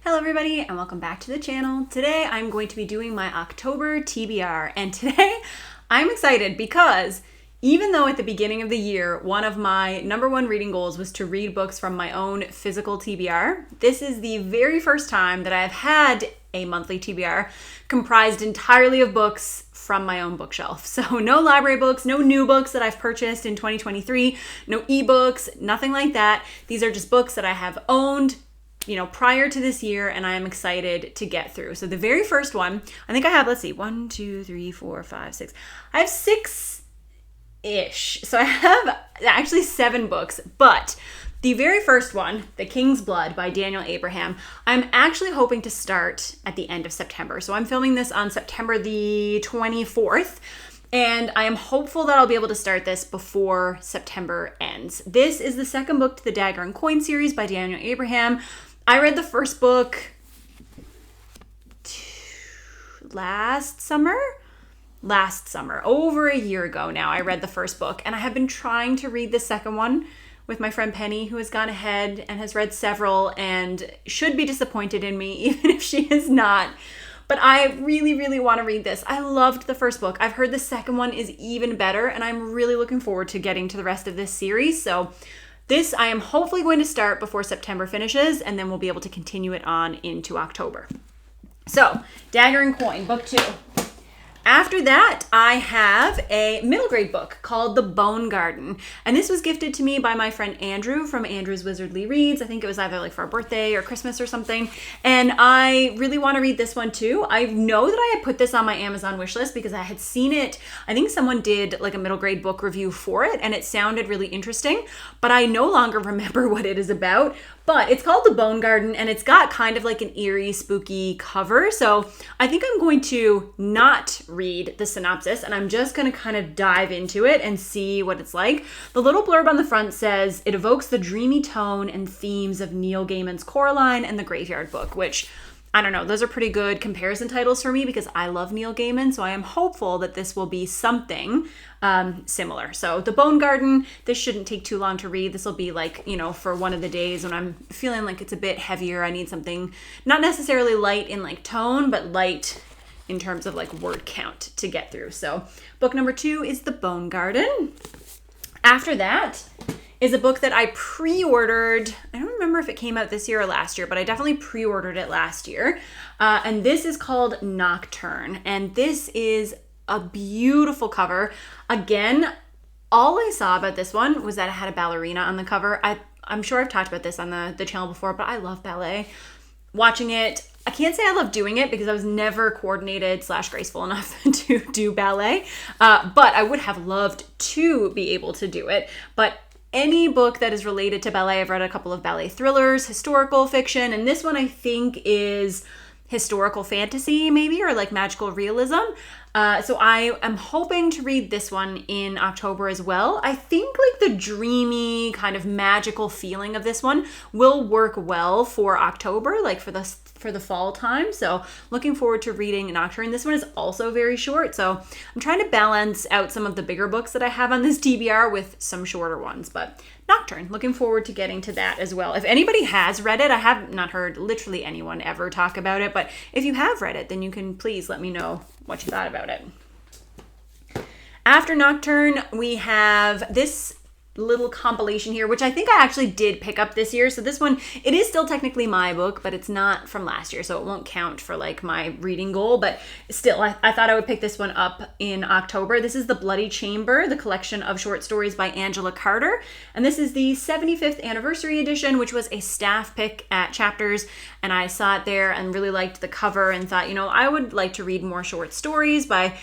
Hello everybody and welcome back to the channel. Today I'm going to be doing my October TBR, and today I'm excited because even though at the beginning of the year one of my number one reading goals was to read books from my own physical TBR, this is the very first time that I've had a monthly TBR comprised entirely of books from my own bookshelf. So no library books, no new books that I've purchased in 2023, no ebooks, nothing like that. These are just books that I have owned prior to this year, and I am excited to get through. So the very first one, I think I have, let's see, 1, 2, 3, 4, 5, 6. I have 6-ish. So I have actually 7 books, but the very first one, The King's Blood by Daniel Abraham, I'm actually hoping to start at the end of September. So I'm filming this on September the 24th. And I am hopeful that I'll be able to start this before September ends. This is the second book to the Dagger and Coin series by Daniel Abraham. I read the first book last summer, over a year ago now. I read the first book, and I have been trying to read the second one with my friend Penny, who has gone ahead and has read several and should be disappointed in me, even if she is not. But I really, really want to read this. I loved the first book. I've heard the second one is even better, and I'm really looking forward to getting to the rest of this series. So this I am hopefully going to start before September finishes, and then we'll be able to continue it on into October. So, Dagger and Coin, book 2. After that, I have a middle grade book called The Bone Garden. And this was gifted to me by my friend Andrew from Andrew's Wizardly Reads. I think it was either like for a birthday or Christmas or something. And I really want to read this one too. I know that I had put this on my Amazon wishlist because I had seen it. I think someone did like a middle grade book review for it, and it sounded really interesting, but I no longer remember what it is about. But it's called The Bone Garden, and it's got kind of like an eerie, spooky cover. So I think I'm going to not read the synopsis, and I'm just going to kind of dive into it and see what it's like. The little blurb on the front says, it evokes the dreamy tone and themes of Neil Gaiman's Coraline and the Graveyard Book, which, I don't know, those are pretty good comparison titles for me because I love Neil Gaiman, so I am hopeful that this will be something similar. So The Bone Garden, this shouldn't take too long to read. This will be like, for one of the days when I'm feeling like it's a bit heavier. I need something not necessarily light in like tone, but light in terms of like word count to get through. So book number 2 is The Bone Garden. After that is a book that I pre-ordered. I don't remember if it came out this year or last year, but I definitely pre-ordered it last year. And this is called Nocturne. And this is a beautiful cover. Again, all I saw about this one was that it had a ballerina on the cover. I'm sure I've talked about this on the channel before, but I love ballet. Watching it, I can't say I love doing it because I was never coordinated / graceful enough to do ballet. But I would have loved to be able to do it. But any book that is related to ballet, I've read a couple of ballet thrillers, historical fiction, and this one I think is historical fantasy maybe, or like magical realism. So I am hoping to read this one in October as well. I think like the dreamy kind of magical feeling of this one will work well for October, like for the fall time. So looking forward to reading Nocturne. This one is also very short, so I'm trying to balance out some of the bigger books that I have on this TBR with some shorter ones, but Nocturne, looking forward to getting to that as well. If anybody has read it, I have not heard literally anyone ever talk about it, but if you have read it, then you can please let me know what you thought about it. After Nocturne, we have this little compilation here, which I think I actually did pick up this year. So this one, it is still technically my book, but it's not from last year, so it won't count for like my reading goal, but still, I thought I would pick this one up in October. This is The Bloody Chamber, the collection of short stories by Angela Carter, and this is the 75th anniversary edition, which was a staff pick at Chapters, and I saw it there and really liked the cover and thought, I would like to read more short stories by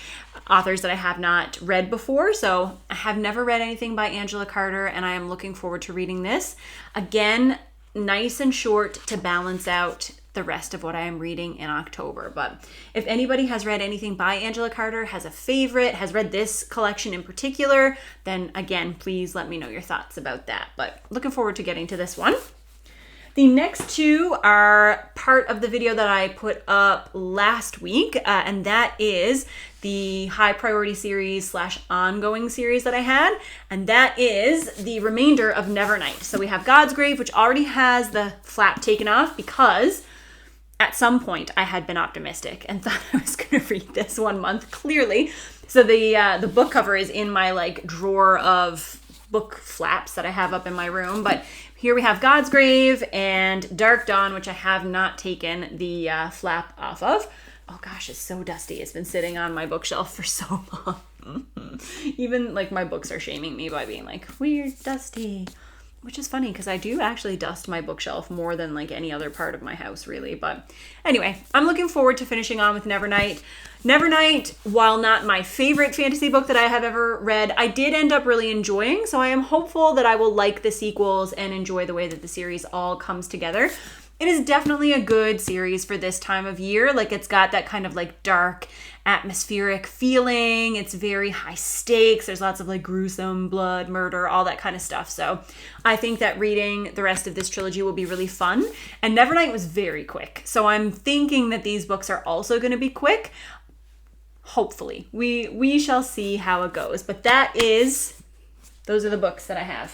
authors that I have not read before. So I have never read anything by Angela Carter, and I am looking forward to reading this. Again, nice and short to balance out the rest of what I am reading in October. But if anybody has read anything by Angela Carter, has a favorite, has read this collection in particular, then again, please let me know your thoughts about that. But looking forward to getting to this one. The next two are part of the video that I put up last week, and that is the high priority series / ongoing series that I had, and that is the remainder of Nevernight. So we have God's Grave, which already has the flap taken off because at some point I had been optimistic and thought I was going to read this one month, clearly. So the book cover is in my like drawer of book flaps that I have up in my room. But here we have God's Grave and Dark Dawn, which I have not taken the flap off of. Oh gosh, it's so dusty. It's been sitting on my bookshelf for so long. Even like my books are shaming me by being like, weird, dusty. Which is funny because I do actually dust my bookshelf more than like any other part of my house, really. But anyway, I'm looking forward to finishing on with Nevernight. Nevernight, while not my favorite fantasy book that I have ever read, I did end up really enjoying. So I am hopeful that I will like the sequels and enjoy the way that the series all comes together. It is definitely a good series for this time of year. Like it's got that kind of like dark, atmospheric feeling. It's very high stakes. There's lots of like gruesome blood, murder, all that kind of stuff. So I think that reading the rest of this trilogy will be really fun. And Nevernight was very quick. So I'm thinking that these books are also going to be quick. Hopefully. We shall see how it goes. But those are the books that I have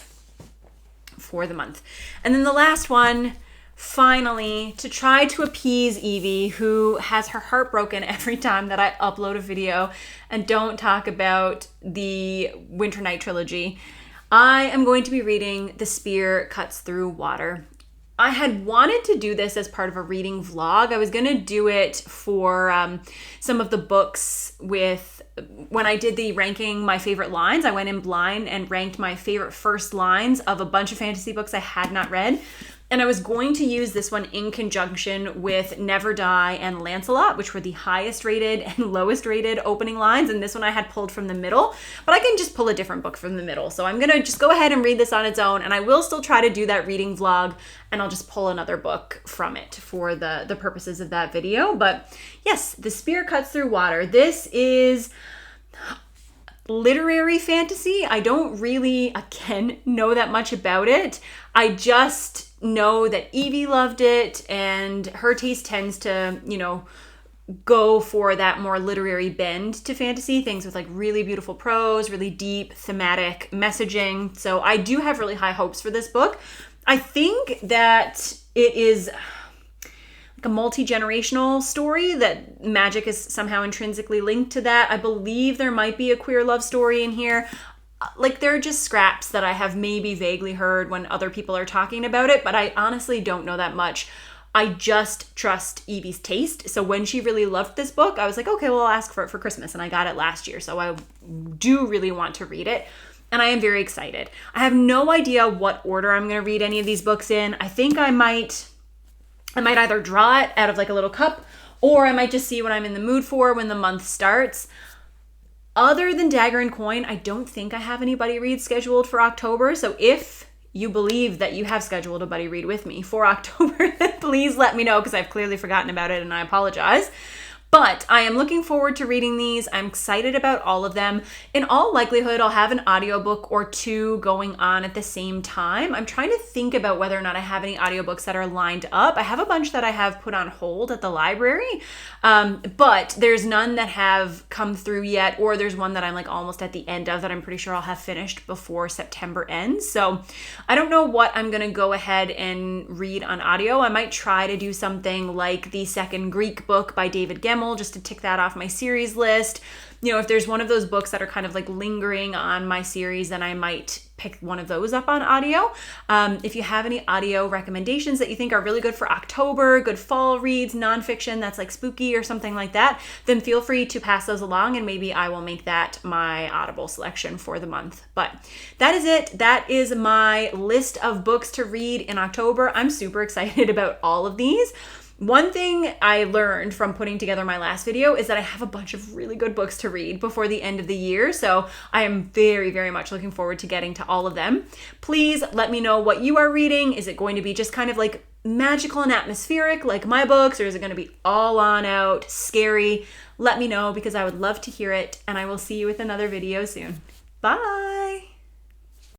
for the month. And then the last one, finally, to try to appease Evie, who has her heart broken every time that I upload a video and don't talk about the Winter Night trilogy, I am going to be reading The Spear Cuts Through Water. I had wanted to do this as part of a reading vlog. I was going to do it for some of the books when I did the ranking my favorite lines. I went in blind and ranked my favorite first lines of a bunch of fantasy books I had not read. And I was going to use this one in conjunction with Never Die and Lancelot, which were the highest rated and lowest rated opening lines. And this one I had pulled from the middle, but I can just pull a different book from the middle. So I'm going to just go ahead and read this on its own. And I will still try to do that reading vlog, and I'll just pull another book from it for the purposes of that video. But yes, The Spear Cuts Through Water. This is literary fantasy. I don't really, again, know that much about it. I just know that Evie loved it, and her taste tends to, go for that more literary bend to fantasy, things with like really beautiful prose, really deep thematic messaging. So I do have really high hopes for this book. I think that it is like a multi-generational story, that magic is somehow intrinsically linked to that. I believe there might be a queer love story in here. Like, they're just scraps that I have maybe vaguely heard when other people are talking about it, but I honestly don't know that much. I just trust Evie's taste. So when she really loved this book, I was like, okay, well, I'll ask for it for Christmas. And I got it last year. So I do really want to read it. And I am very excited. I have no idea what order I'm going to read any of these books in. I think I might either draw it out of like a little cup, or I might just see what I'm in the mood for when the month starts. Other than Dagger and Coin, I don't think I have any buddy reads scheduled for October. So if you believe that you have scheduled a buddy read with me for October, then please let me know, because I've clearly forgotten about it and I apologize. But I am looking forward to reading these. I'm excited about all of them. In all likelihood, I'll have an audiobook or two going on at the same time. I'm trying to think about whether or not I have any audiobooks that are lined up. I have a bunch that I have put on hold at the library, but there's none that have come through yet, or there's one that I'm like almost at the end of that I'm pretty sure I'll have finished before September ends. So I don't know what I'm going to go ahead and read on audio. I might try to do something like the second Greek book by David Gemmell, just to tick that off my series list. If there's one of those books that are kind of like lingering on my series, then I might pick one of those up on audio. If you have any audio recommendations that you think are really good for October, good fall reads, nonfiction that's like spooky or something like that, then feel free to pass those along, and maybe I will make that my Audible selection for the month. But that is it. That is my list of books to read in October. I'm super excited about all of these. One thing I learned from putting together my last video is that I have a bunch of really good books to read before the end of the year. So I am very, very much looking forward to getting to all of them. Please let me know what you are reading. Is it going to be just kind of like magical and atmospheric like my books, or is it going to be all on out scary? Let me know, because I would love to hear it, and I will see you with another video soon. Bye!